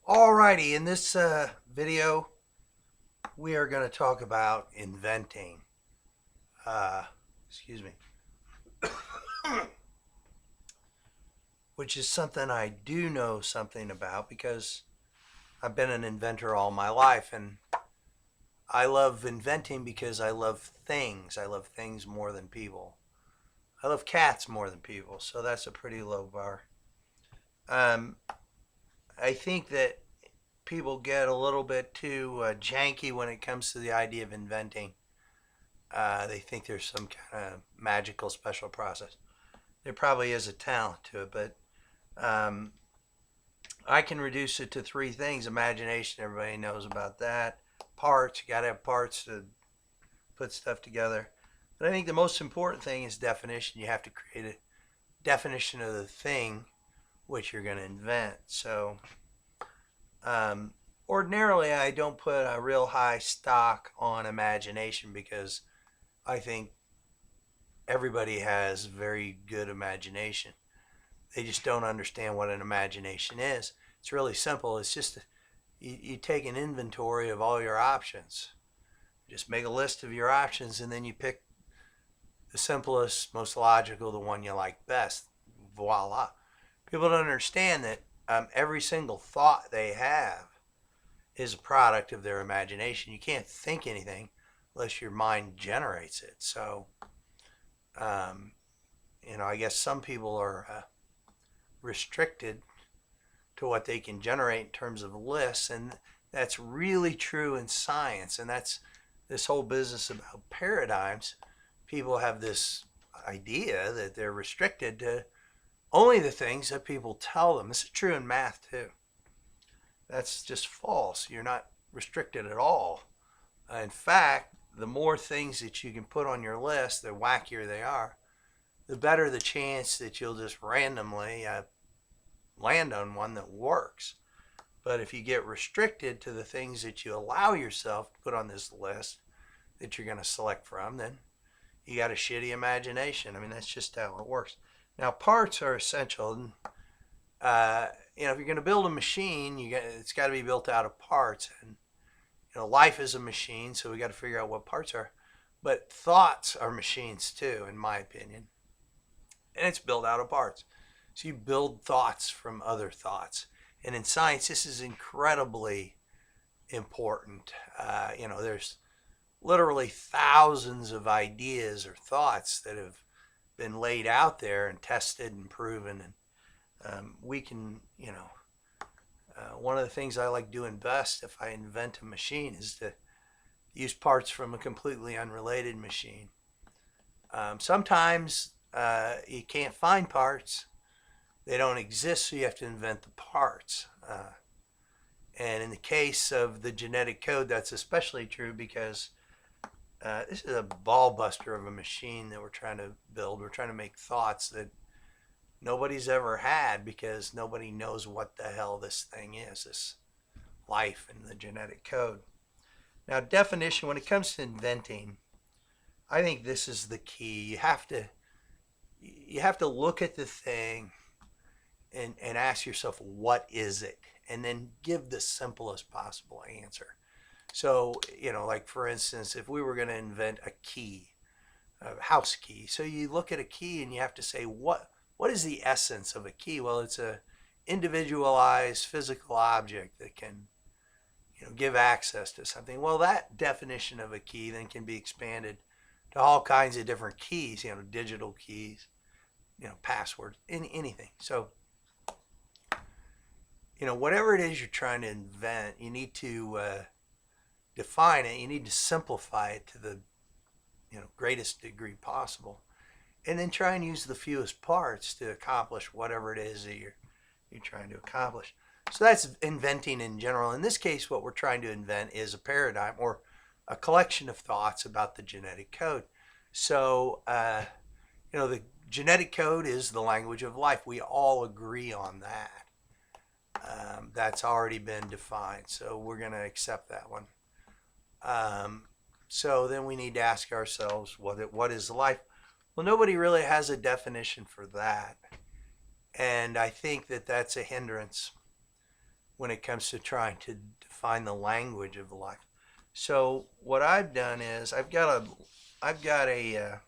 Alrighty, in this video, we are going to talk about inventing. Uh, excuse me, which is something I do know something about because I've been an inventor all my life, and I love inventing because I love things. I love things more than people. I love cats more than people, so that's a pretty low bar. Um, I think that people get a little bit too janky when it comes to the idea of inventing. They think there's some kind of magical special process. There probably is a talent to it, but um, I can reduce it to three things. Imagination, everybody knows about that. Parts, you got to have parts to put stuff together. But I think the most important thing is definition. You have to create a definition of the thing which you're going to invent. So ordinarily, I don't put a real high stock on imagination because I think everybody has very good imagination. They just don't understand what an imagination is. It's really simple. It's just you take an inventory of all your options. Just make a list of your options and then you pick the simplest, most logical, the one you like best. Voila. People don't understand that every single thought they have is a product of their imagination. You can't think anything unless your mind generates it. So, um, I guess some people are restricted to what they can generate in terms of lists, and that's really true in science. And that's this whole business about paradigms. People have this idea that they're restricted to only the things that people tell them. This is true in math too. That's just false. You're not restricted at all. In fact, the more things that you can put on your list, the wackier they are, the better the chance that you'll just randomly land on one that works. But if you get restricted to the things that you allow yourself to put on this list that you're going to select from, then you got a shitty imagination. I mean, that's just how it works. Now, parts are essential. And, if you're going to build a machine, it's got to be built out of parts. And life is a machine, so we got to figure out what parts are. But thoughts are machines too, in my opinion. And it's built out of parts. So you build thoughts from other thoughts. And in science, this is incredibly important. There's literally thousands of ideas or thoughts that have been laid out there and tested and proven. And we can, one of the things I like doing best if I invent a machine is to use parts from a completely unrelated machine. Sometimes you can't find parts. They don't exist, so you have to invent the parts. And in the case of the genetic code, that's especially true because this is a ball buster of a machine that we're trying to build. We're trying to make thoughts that nobody's ever had because nobody knows what the hell this thing is, this life and the genetic code. Now, definition, when it comes to inventing, I think this is the key. You have to look at the thing and ask yourself, what is it? And then give the simplest possible answer. So, like for instance, if we were going to invent a key, a house key, so you look at a key and you have to say, what is the essence of a key? Well, it's a individualized physical object that can, give access to something. Well, that definition of a key then can be expanded to all kinds of different keys, digital keys, passwords, anything. So, whatever it is you're trying to invent, you need to define it. You need to simplify it to the greatest degree possible, and then try and use the fewest parts to accomplish whatever it is that you're trying to accomplish. So that's inventing in general. In this case, what we're trying to invent is a paradigm or a collection of thoughts about the genetic code. So the genetic code is the language of life. We all agree on that. That's already been defined, so we're going to accept that one. So then we need to ask ourselves, what is life? Well, nobody really has a definition for that. And I think that that's a hindrance. when it comes to trying to define the language of life. So what I've done is I've got a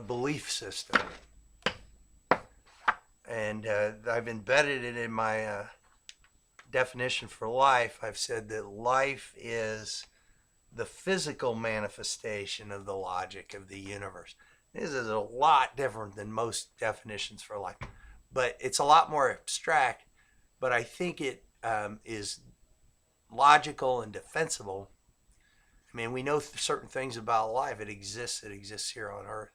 belief system, and I've embedded it in my definition for life. I've said that life is the physical manifestation of the logic of the universe. This is a lot different than most definitions for life, but it's a lot more abstract. But I think it is logical and defensible. I mean, we know certain things about life. It exists. It exists here on Earth.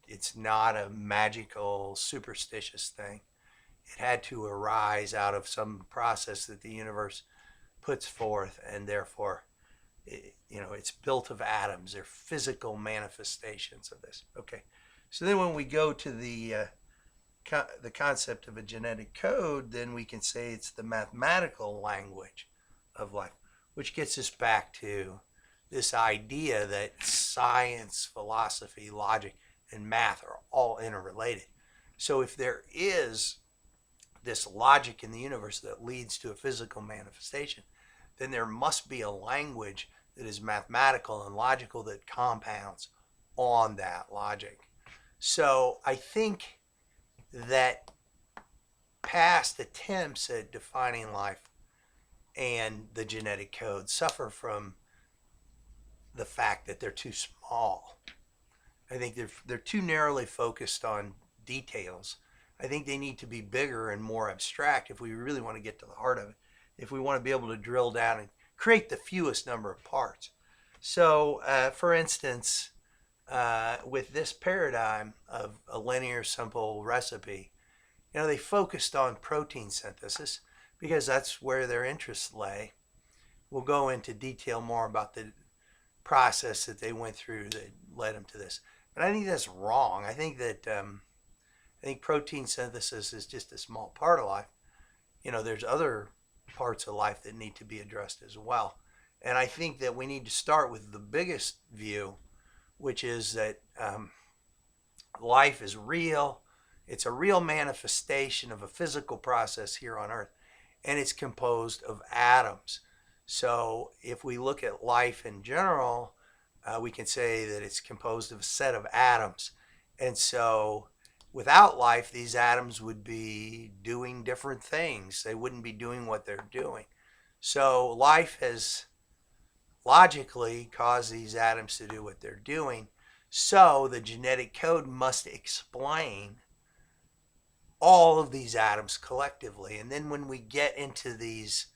It's not a magical, superstitious thing. It had to arise out of some process that the universe puts forth, and therefore, it's built of atoms. They're physical manifestations of this. Okay, so then when we go to the concept of a genetic code, then we can say it's the mathematical language of life, which gets us back to this idea that science, philosophy, logic, and math are all interrelated. So if there is this logic in the universe that leads to a physical manifestation, then there must be a language that is mathematical and logical that compounds on that logic. So I think that past attempts at defining life and the genetic code suffer from the fact that they're too small. I think they're too narrowly focused on details. I think they need to be bigger and more abstract if we really want to get to the heart of it, if we want to be able to drill down and create the fewest number of parts. So, for instance, with this paradigm of a linear, simple recipe, they focused on protein synthesis because that's where their interests lay. We'll go into detail more about the process that they went through that led them to this. But I think that's wrong. I think protein synthesis is just a small part of life. There's other parts of life that need to be addressed as well. And I think that we need to start with the biggest view, which is that life is real. It's a real manifestation of a physical process here on Earth, and it's composed of atoms. So if we look at life in general, we can say that it's composed of a set of atoms. And so without life, these atoms would be doing different things. They wouldn't be doing what they're doing. So life has logically caused these atoms to do what they're doing. So the genetic code must explain all of these atoms collectively. And then when we get into these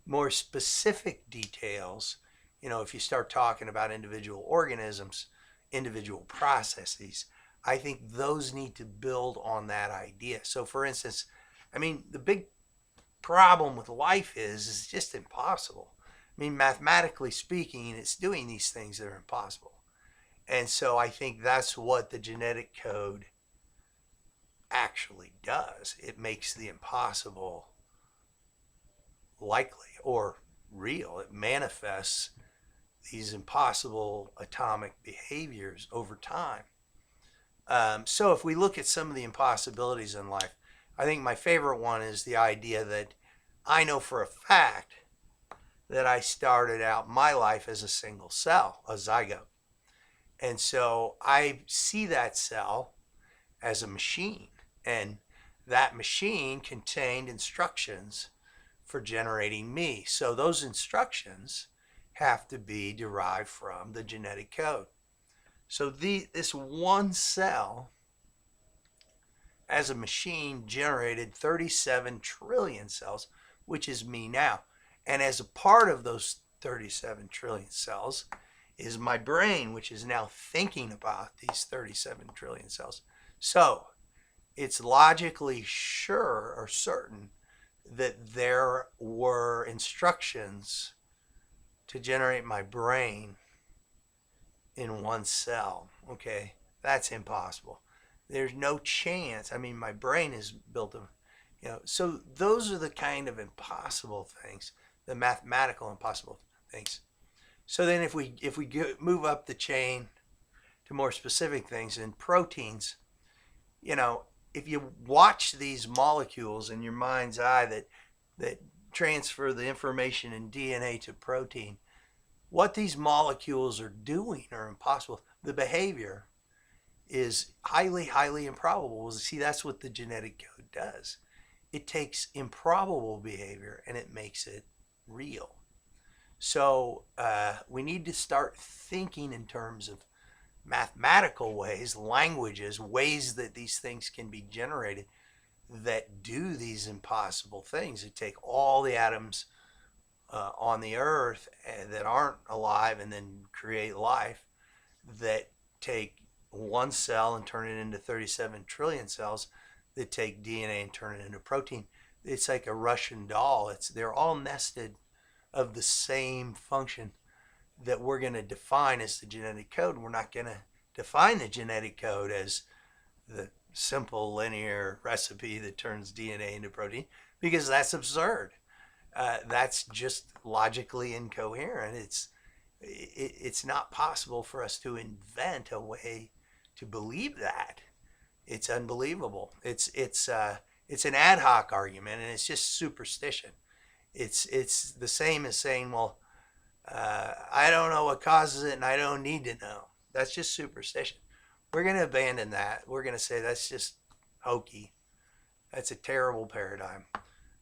more specific details, if you start talking about individual organisms, individual processes, I think those need to build on that idea. So for instance, the big problem with life is it's just impossible. Mathematically speaking, it's doing these things that are impossible. And so I think that's what the genetic code actually does. It makes the impossible likely or real. It manifests these impossible atomic behaviors over time. So if we look at some of the impossibilities in life, I think my favorite one is the idea that I know for a fact that I started out my life as a single cell, a zygote. And so I see that cell as a machine, and that machine contained instructions for generating me. So those instructions have to be derived from the genetic code. So this one cell as a machine generated 37 trillion cells, which is me now. And as a part of those 37 trillion cells is my brain, which is now thinking about these 37 trillion cells. So it's logically sure or certain that there were instructions to generate my brain in one cell. Okay, that's impossible. There's no chance. My brain is built of, so those are the kind of impossible things, the mathematical impossible things. So then if we move up the chain to more specific things in proteins, if you watch these molecules in your mind's eye that transfer the information in DNA to protein, what these molecules are doing are impossible. The behavior is highly, highly improbable. See, that's what the genetic code does. It takes improbable behavior and it makes it real. So we need to start thinking in terms of mathematical ways, languages, ways that these things can be generated that do these impossible things, that take all the atoms on the earth that aren't alive and then create life, that take one cell and turn it into 37 trillion cells, that take DNA and turn it into protein. It's like a Russian doll. They're all nested of the same function that we're going to define as the genetic code. We're not going to define the genetic code as the simple linear recipe that turns DNA into protein, because that's absurd. That's just logically incoherent. It's not possible for us to invent a way to believe that. It's unbelievable. It's an ad hoc argument, and it's just superstition. It's the same as saying, well, I don't know what causes it, and I don't need to know. That's just superstition. We're going to abandon that. We're going to say that's just hokey. That's a terrible paradigm.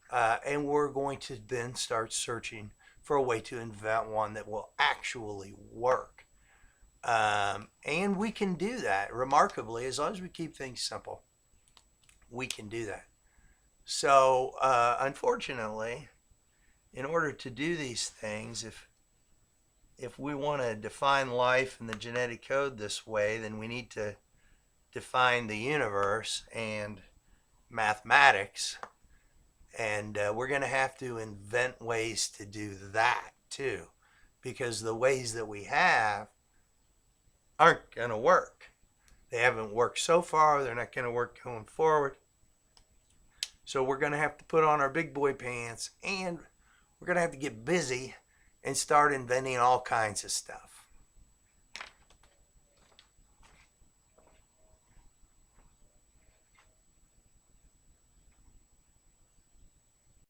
And we're going to then start searching for a way to invent one that will actually work. And we can do that remarkably, as long as we keep things simple. We can do that. So, unfortunately, in order to do these things, if we want to define life and the genetic code this way, then we need to define the universe and mathematics. And we're going to have to invent ways to do that too, because the ways that we have aren't going to work. They haven't worked so far. They're not going to work going forward. So we're going to have to put on our big boy pants, and we're going to have to get busy and start inventing all kinds of stuff.